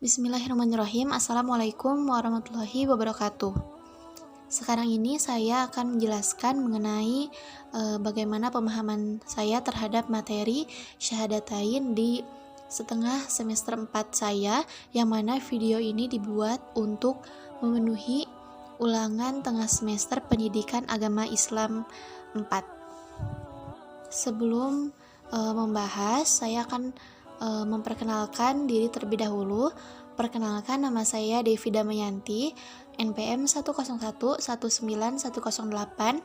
Bismillahirrahmanirrahim. Assalamualaikum warahmatullahi wabarakatuh. Sekarang ini saya akan menjelaskan mengenai bagaimana pemahaman saya terhadap materi syahadatain di setengah semester 4 saya, yang mana video ini dibuat untuk memenuhi ulangan tengah semester pendidikan agama Islam 4. Sebelum membahas, saya akan memperkenalkan diri terlebih dahulu. Perkenalkan, nama saya Devi Damayanti, NPM 101191008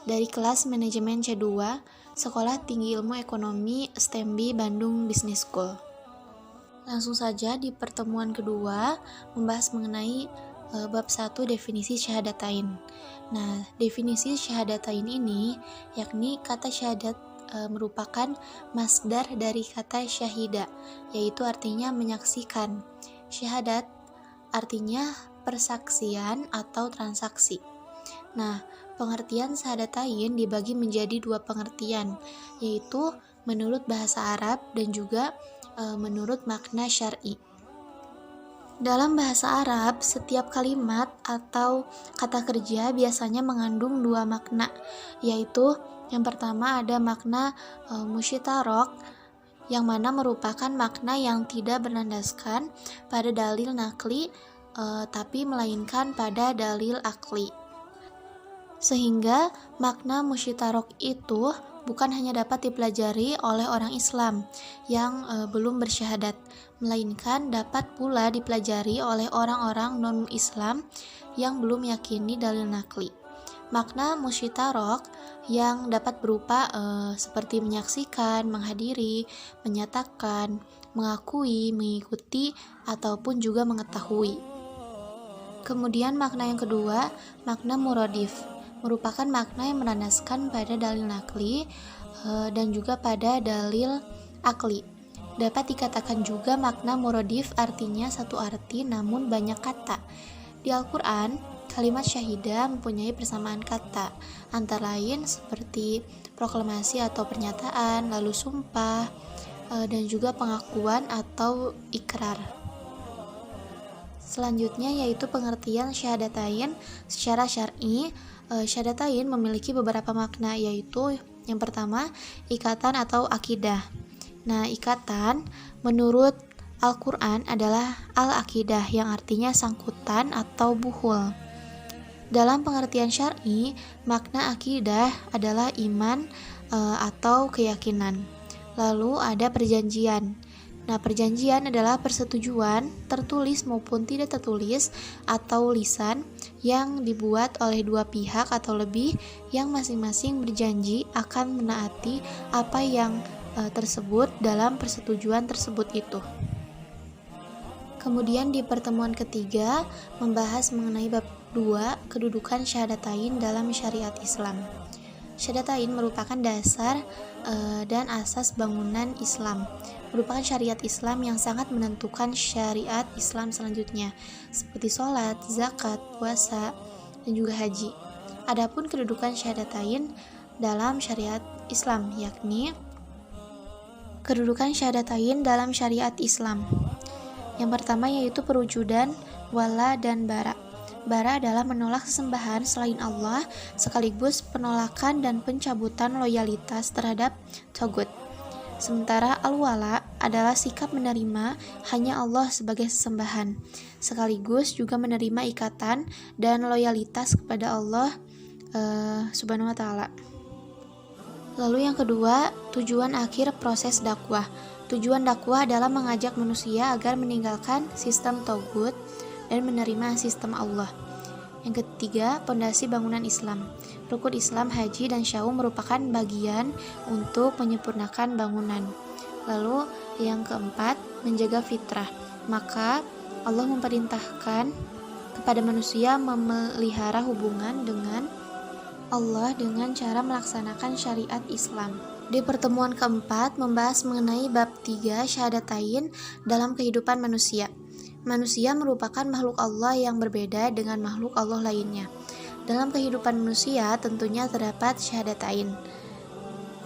dari kelas manajemen C2, Sekolah Tinggi Ilmu Ekonomi STEMBI Bandung Business School. Langsung saja di pertemuan kedua membahas mengenai bab 1 definisi syahadatain. Nah, definisi syahadatain ini yakni kata syahadat merupakan masdar dari kata syahida, yaitu artinya menyaksikan. Syahadat artinya persaksian atau transaksi. Nah, pengertian syahadatain dibagi menjadi dua pengertian, yaitu menurut bahasa Arab dan juga menurut makna syar'i. Dalam bahasa Arab, setiap kalimat atau kata kerja biasanya mengandung dua makna, yaitu yang pertama ada makna musyitarok, yang mana merupakan makna yang tidak berlandaskan pada dalil nakli, tapi melainkan pada dalil akli. Sehingga makna musyitarok itu bukan hanya dapat dipelajari oleh orang Islam yang belum bersyahadat, melainkan dapat pula dipelajari oleh orang-orang non-Islam yang belum yakini dalil nakli. Makna musyitarok yang dapat berupa seperti menyaksikan, menghadiri, menyatakan, mengakui, mengikuti, ataupun juga mengetahui. Kemudian makna yang kedua, makna muradif, merupakan makna yang berlandaskan pada dalil nakli dan juga pada dalil akli. Dapat dikatakan juga makna muradif artinya satu arti namun banyak kata. Di Al-Quran, kalimat syahidah mempunyai persamaan kata, antara lain seperti proklamasi atau pernyataan, lalu sumpah, dan juga pengakuan atau ikrar. Selanjutnya yaitu pengertian syahadatain secara syar'i. Syahadatain memiliki beberapa makna, yaitu yang pertama, ikatan atau akidah. Nah, ikatan menurut Al-Quran adalah al-akidah, yang artinya sangkutan atau buhul. Dalam pengertian syar'i, makna akidah adalah iman atau keyakinan. Lalu ada perjanjian. Nah, perjanjian adalah persetujuan tertulis maupun tidak tertulis atau lisan yang dibuat oleh dua pihak atau lebih yang masing-masing berjanji akan menaati apa yang tersebut dalam persetujuan tersebut itu. Kemudian di pertemuan ketiga membahas mengenai bab 2, kedudukan syahadatain dalam syariat Islam. Syahadatain merupakan dasar dan asas bangunan Islam, merupakan syariat Islam yang sangat menentukan syariat Islam selanjutnya, seperti sholat, zakat, puasa, dan juga haji. Adapun kedudukan syahadatain dalam syariat Islam, yakni kedudukan syahadatain dalam syariat Islam. Yang pertama yaitu perwujudan wala dan bara. Bara adalah menolak sesembahan selain Allah, sekaligus penolakan dan pencabutan loyalitas terhadap Tagut. Sementara al-wala adalah sikap menerima hanya Allah sebagai sesembahan, sekaligus juga menerima ikatan dan loyalitas kepada Allah Subhanahu wa Ta'ala. Lalu yang kedua, tujuan akhir proses dakwah. Tujuan dakwah adalah mengajak manusia agar meninggalkan sistem Tagut dan menerima sistem Allah. Yang ketiga, pondasi bangunan Islam. Rukun Islam, haji, dan syaum merupakan bagian untuk menyempurnakan bangunan. Lalu yang keempat, menjaga fitrah. Maka Allah memerintahkan kepada manusia memelihara hubungan dengan Allah dengan cara melaksanakan syariat Islam. Di pertemuan keempat membahas mengenai bab 3 syahadatain dalam kehidupan manusia. Manusia merupakan makhluk Allah yang berbeda dengan makhluk Allah lainnya. Dalam kehidupan manusia tentunya terdapat syahadatain.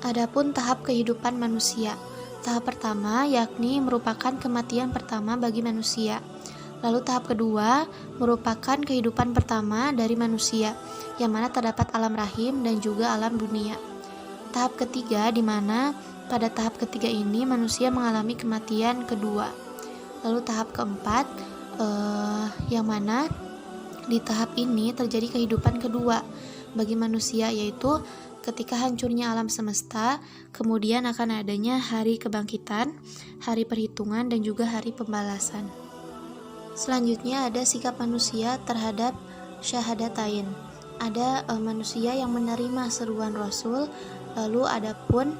Adapun tahap kehidupan manusia. Tahap pertama yakni merupakan kematian pertama bagi manusia. Lalu tahap kedua merupakan kehidupan pertama dari manusia, yang mana terdapat alam rahim dan juga alam dunia. Tahap ketiga di mana pada tahap ketiga ini manusia mengalami kematian kedua. Lalu tahap keempat yang mana di tahap ini terjadi kehidupan kedua bagi manusia, yaitu ketika hancurnya alam semesta, kemudian akan adanya hari kebangkitan, hari perhitungan, dan juga hari pembalasan. Selanjutnya ada sikap manusia terhadap syahadatain. Ada manusia yang menerima seruan Rasul, lalu ada pun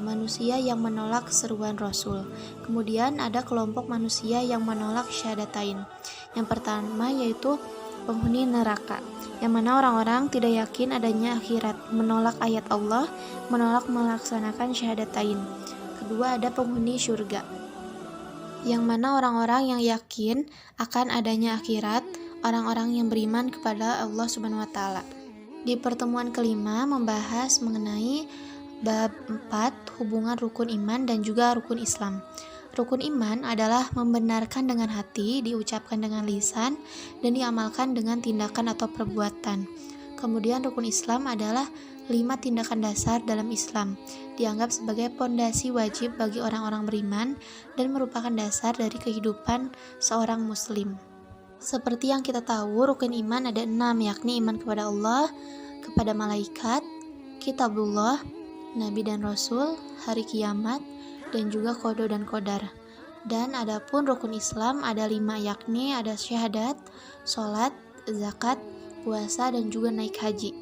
manusia yang menolak seruan Rasul. Kemudian ada kelompok manusia yang menolak syahadatain. Yang pertama yaitu penghuni neraka, yang mana orang-orang tidak yakin adanya akhirat, menolak ayat Allah, menolak melaksanakan syahadatain. Kedua ada penghuni surga, yang mana orang-orang yang yakin akan adanya akhirat, orang-orang yang beriman kepada Allah Subhanahu wa taala. Di pertemuan kelima membahas mengenai bab 4 hubungan rukun iman dan juga rukun Islam. Rukun iman adalah membenarkan dengan hati, diucapkan dengan lisan, dan diamalkan dengan tindakan atau perbuatan. Kemudian rukun Islam adalah 5 tindakan dasar dalam Islam, dianggap sebagai pondasi wajib bagi orang-orang beriman dan merupakan dasar dari kehidupan seorang muslim. Seperti yang kita tahu, rukun iman ada 6, yakni iman kepada Allah, kepada malaikat, kitabullah, nabi dan rasul, hari kiamat, dan juga qada dan qadar. Dan adapun rukun Islam ada 5, yakni ada syahadat, sholat, zakat, puasa, dan juga naik haji.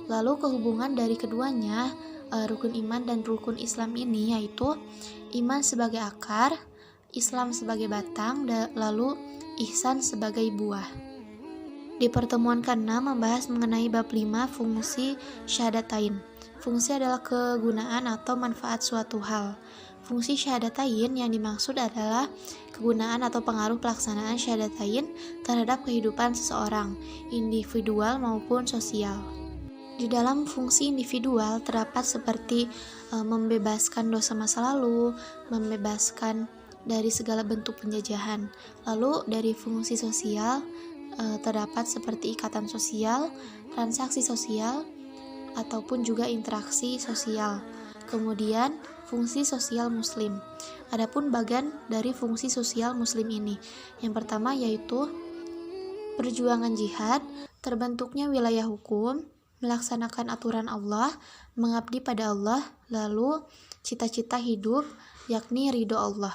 Lalu kehubungan dari keduanya, rukun iman dan rukun Islam ini yaitu iman sebagai akar, Islam sebagai batang, lalu ihsan sebagai buah. Di pertemuan ke-6 membahas mengenai bab 5 fungsi syahadatain. Fungsi adalah kegunaan atau manfaat suatu hal. Fungsi syahadatain yang dimaksud adalah kegunaan atau pengaruh pelaksanaan syahadatain terhadap kehidupan seseorang, individual maupun sosial. Di dalam fungsi individual terdapat seperti membebaskan dosa masa lalu, membebaskan dari segala bentuk penjajahan. Lalu dari fungsi sosial terdapat seperti ikatan sosial, transaksi sosial, ataupun juga interaksi sosial. Kemudian fungsi sosial muslim. Adapun bagian dari fungsi sosial muslim ini, yang pertama yaitu perjuangan jihad, terbentuknya wilayah hukum, melaksanakan aturan Allah, mengabdi pada Allah, lalu cita-cita hidup, yakni ridho Allah.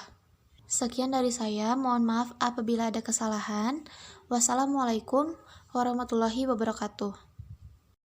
Sekian dari saya, mohon maaf apabila ada kesalahan. Wassalamualaikum warahmatullahi wabarakatuh.